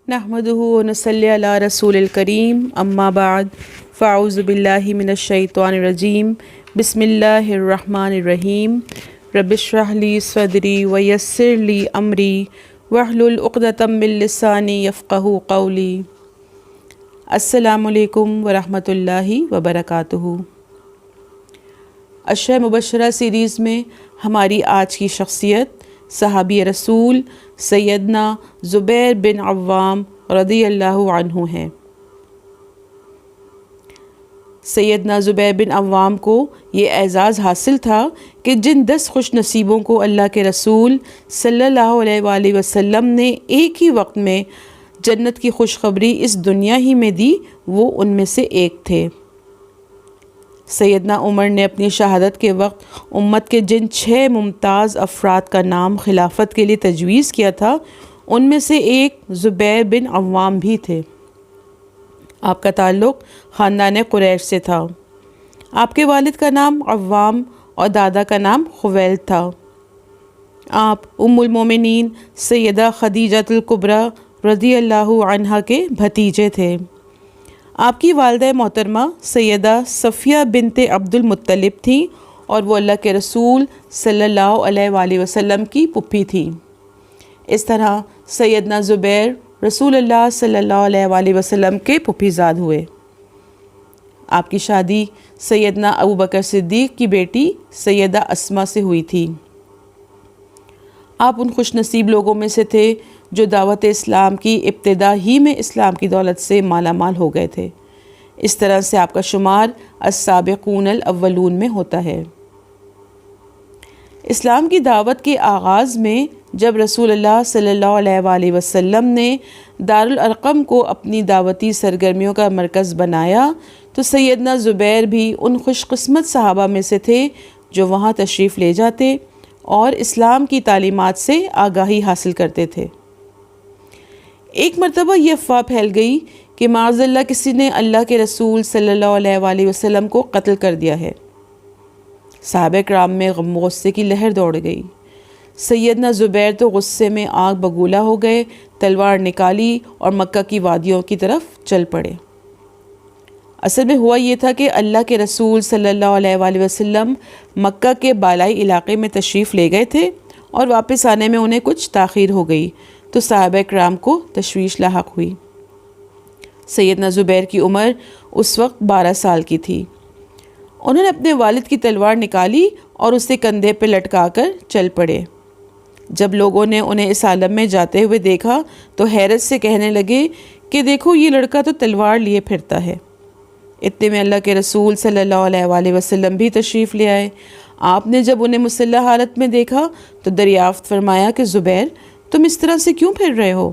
نحمدہ و نصلی علی رسول الکریم اما بعد فاعوذ باللہ من الشیطان الرجیم بسم اللہ الرحمن الرحیم رب اشرح لی صدری ویسر لی امری واحلل عقدۃ من لسانی یفقہوا قولی۔ السلام علیکم ورحمۃ اللہ وبرکاتہ۔ عشرہ مبشرہ سیریز میں ہماری آج کی شخصیت صحابی رسول سیدنا زبیر بن عوام رضی اللہ عنہ ہیں۔ سیدنا زبیر بن عوام کو یہ اعزاز حاصل تھا کہ جن 10 خوش نصیبوں کو اللہ کے رسول صلی اللہ علیہ وآلہ وسلم نے ایک ہی وقت میں جنت کی خوشخبری اس دنیا ہی میں دی، وہ ان میں سے ایک تھے۔ سیدنا عمر نے اپنی شہادت کے وقت امت کے جن 6 ممتاز افراد کا نام خلافت کے لیے تجویز کیا تھا، ان میں سے ایک زبیر بن عوام بھی تھے۔ آپ کا تعلق خاندان قریش سے تھا۔ آپ کے والد کا نام عوام اور دادا کا نام خویلد تھا۔ آپ ام المومنین سیدہ خدیجہ الکبریٰ رضی اللہ عنہا کے بھتیجے تھے۔ آپ کی والدہ محترمہ سیدہ صفیہ بنت عبد المطلب تھیں اور وہ اللہ کے رسول صلی اللہ علیہ وآلہ وسلم کی پھوپھی تھیں۔ اس طرح سیدنا زبیر رسول اللہ صلی اللہ علیہ وآلہ وسلم کے پھوپھی زاد ہوئے۔ آپ کی شادی سیدنا ابوبکر صدیق کی بیٹی سیدہ اسماء سے ہوئی تھی۔ آپ ان خوش نصیب لوگوں میں سے تھے جو دعوت اسلام کی ابتدا ہی میں اسلام کی دولت سے مالا مال ہو گئے تھے۔ اس طرح سے آپ کا شمار السابقون الاولون میں ہوتا ہے۔ اسلام کی دعوت کے آغاز میں جب رسول اللہ صلی اللہ علیہ وآلہ وسلم نے دارالارقم کو اپنی دعوتی سرگرمیوں کا مرکز بنایا تو سیدنا زبیر بھی ان خوش قسمت صحابہ میں سے تھے جو وہاں تشریف لے جاتے اور اسلام کی تعلیمات سے آگاہی حاصل کرتے تھے۔ ایک مرتبہ یہ افواہ پھیل گئی کہ معاذ اللہ کسی نے اللہ کے رسول صلی اللہ علیہ وآلہ وسلم کو قتل کر دیا ہے۔ صحابہ کرام میں غم و غصے کی لہر دوڑ گئی۔ سیدنا زبیر تو غصے میں آگ بگولا ہو گئے، تلوار نکالی اور مکہ کی وادیوں کی طرف چل پڑے۔ اصل میں ہوا یہ تھا کہ اللہ کے رسول صلی اللہ علیہ وآلہ وسلم مکہ کے بالائی علاقے میں تشریف لے گئے تھے اور واپس آنے میں انہیں کچھ تاخیر ہو گئی تو صحابہ کرام کو تشویش لاحق ہوئی۔ سیدنا زبیر کی عمر اس وقت 12 سال کی تھی۔ انہوں نے اپنے والد کی تلوار نکالی اور اسے کندھے پہ لٹکا کر چل پڑے۔ جب لوگوں نے انہیں اس عالم میں جاتے ہوئے دیکھا تو حیرت سے کہنے لگے کہ دیکھو یہ لڑکا تو تلوار لیے پھرتا ہے۔ اتنے میں اللہ کے رسول صلی اللہ علیہ وآلہ وسلم بھی تشریف لے آئے۔ آپ نے جب انہیں مسلح حالت میں دیکھا تو دریافت فرمایا کہ زبیر تم اس طرح سے کیوں پھر رہے ہو؟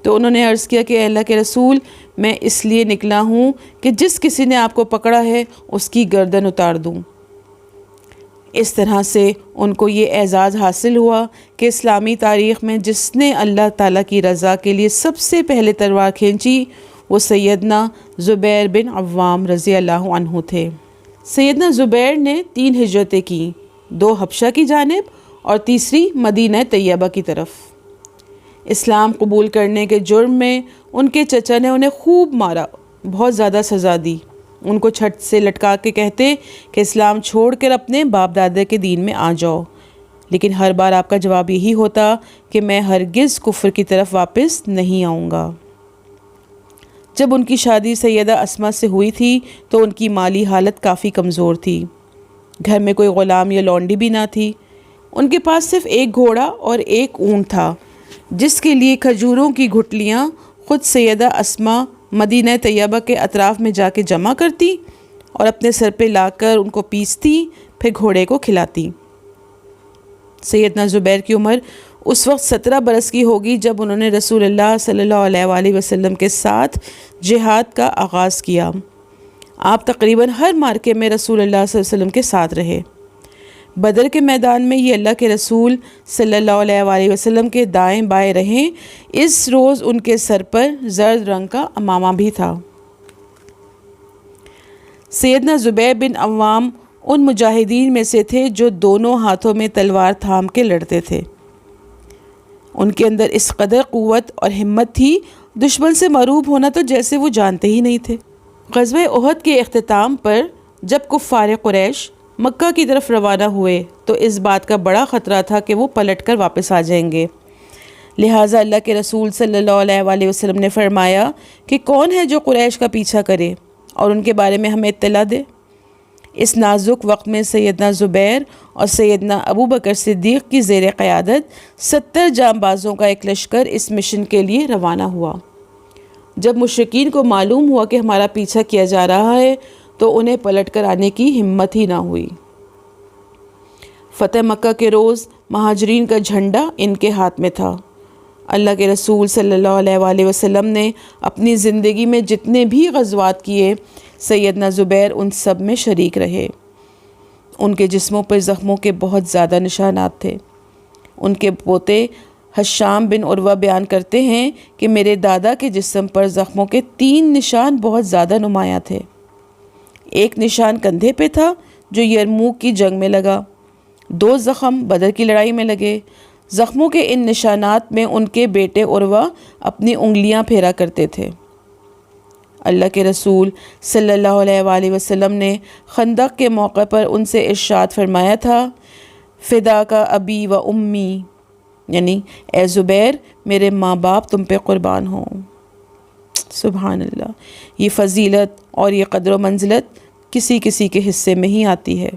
تو انہوں نے عرض کیا کہ اے اللہ کے رسول میں اس لیے نکلا ہوں کہ جس کسی نے آپ کو پکڑا ہے اس کی گردن اتار دوں۔ اس طرح سے ان کو یہ اعزاز حاصل ہوا کہ اسلامی تاریخ میں جس نے اللہ تعالیٰ کی رضا کے لیے سب سے پہلے تلوار کھینچی وہ سیدنا زبیر بن عوام رضی اللہ عنہ تھے۔ سیدنا زبیر نے 3 ہجرتیں کیں، 2 حبشہ کی جانب اور تیسری مدینہ طیبہ کی طرف۔ اسلام قبول کرنے کے جرم میں ان کے چچا نے انہیں خوب مارا، بہت زیادہ سزا دی۔ ان کو چھت سے لٹکا کے کہتے کہ اسلام چھوڑ کر اپنے باپ دادے کے دین میں آ جاؤ، لیکن ہر بار آپ کا جواب یہی ہوتا کہ میں ہرگز کفر کی طرف واپس نہیں آؤں گا۔ جب ان کی شادی سیدہ اسماء سے ہوئی تھی تو ان کی مالی حالت کافی کمزور تھی۔ گھر میں کوئی غلام یا لونڈی بھی نہ تھی۔ ان کے پاس صرف ایک گھوڑا اور ایک اونٹ تھا جس کے لیے کھجوروں کی گھٹلیاں خود سیدہ اسماء مدینہ طیبہ کے اطراف میں جا کے جمع کرتی اور اپنے سر پہ لا کر ان کو پیستی، پھر گھوڑے کو کھلاتی۔ سیدنا زبیر کی عمر اس وقت 17 برس کی ہوگی جب انہوں نے رسول اللہ صلی اللہ علیہ وآلہ وسلم کے ساتھ جہاد کا آغاز کیا۔ آپ تقریباً ہر مارکے میں رسول اللہ صلی اللہ علیہ وسلم کے ساتھ رہے۔ بدر کے میدان میں یہ اللہ کے رسول صلی اللہ علیہ وآلہ وسلم کے دائیں بائیں رہیں۔ اس روز ان کے سر پر زرد رنگ کا عمامہ بھی تھا۔ سیدنا زبیر بن عوام ان مجاہدین میں سے تھے جو دونوں ہاتھوں میں تلوار تھام کے لڑتے تھے۔ ان کے اندر اس قدر قوت اور ہمت تھی دشمن سے مروب ہونا تو جیسے وہ جانتے ہی نہیں تھے۔ غزوہ احد کے اختتام پر جب کفار قریش مکہ کی طرف روانہ ہوئے تو اس بات کا بڑا خطرہ تھا کہ وہ پلٹ کر واپس آ جائیں گے، لہٰذا اللہ کے رسول صلی اللہ علیہ وآلہ وسلم نے فرمایا کہ کون ہے جو قریش کا پیچھا کرے اور ان کے بارے میں ہمیں اطلاع دے۔ اس نازک وقت میں سیدنا زبیر اور سیدنا ابو بکر صدیق کی زیر قیادت 70 جانبازوں کا ایک لشکر اس مشن کے لیے روانہ ہوا۔ جب مشرکین کو معلوم ہوا کہ ہمارا پیچھا کیا جا رہا ہے تو انہیں پلٹ کر آنے کی ہمت ہی نہ ہوئی۔ فتح مکہ کے روز مہاجرین کا جھنڈا ان کے ہاتھ میں تھا۔ اللہ کے رسول صلی اللہ علیہ وآلہ وسلم نے اپنی زندگی میں جتنے بھی غزوات کیے، سیدنا زبیر ان سب میں شریک رہے۔ ان کے جسموں پر زخموں کے بہت زیادہ نشانات تھے۔ ان کے پوتے حشام بن عروہ بیان کرتے ہیں کہ میرے دادا کے جسم پر زخموں کے 3 نشان بہت زیادہ نمایاں تھے۔ ایک نشان کندھے پہ تھا جو یرموک کی جنگ میں لگا، 2 زخم بدر کی لڑائی میں لگے۔ زخموں کے ان نشانات میں ان کے بیٹے عروہ اپنی انگلیاں پھیرا کرتے تھے۔ اللہ کے رسول صلی اللہ علیہ وآلہ وسلم نے خندق کے موقع پر ان سے ارشاد فرمایا تھا، فدا کا ابی و امی، یعنی اے زبیر میرے ماں باپ تم پہ قربان ہوں۔ سبحان اللہ، یہ فضیلت اور یہ قدر و منزلت کسی کسی کے حصے میں ہی آتی ہے۔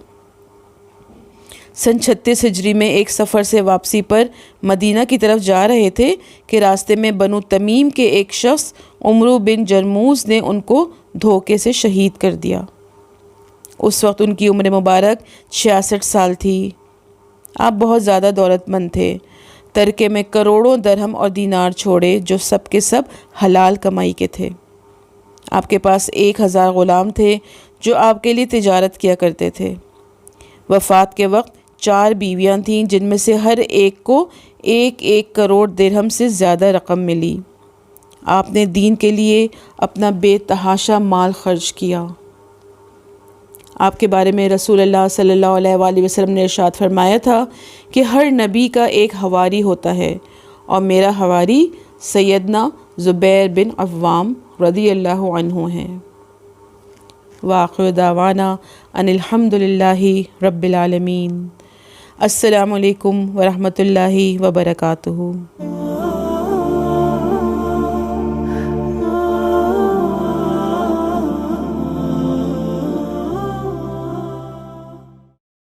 سن 36 ہجری میں ایک سفر سے واپسی پر مدینہ کی طرف جا رہے تھے کہ راستے میں بنو تمیم کے ایک شخص عمرو بن جرموز نے ان کو دھوکے سے شہید کر دیا۔ اس وقت ان کی عمر مبارک 66 سال تھی۔ آپ بہت زیادہ دولت مند تھے، ترکے میں کروڑوں درہم اور دینار چھوڑے جو سب کے سب حلال کمائی کے تھے۔ آپ کے پاس 1000 غلام تھے جو آپ کے لیے تجارت کیا کرتے تھے۔ وفات کے وقت 4 بیویاں تھیں جن میں سے ہر ایک کو 1 کروڑ درہم سے زیادہ رقم ملی۔ آپ نے دین کے لیے اپنا بے تحاشا مال خرچ کیا۔ آپ کے بارے میں رسول اللہ صلی اللہ علیہ وآلہ وسلم نے ارشاد فرمایا تھا کہ ہر نبی کا ایک حواری ہوتا ہے اور میرا حواری سیدنا زبیر بن عوام رضی اللہ عنہ ہیں۔ وآخر دعوانا ان الحمد للہ رب العالمین۔ السلام علیکم ورحمۃ اللہ وبرکاتہ۔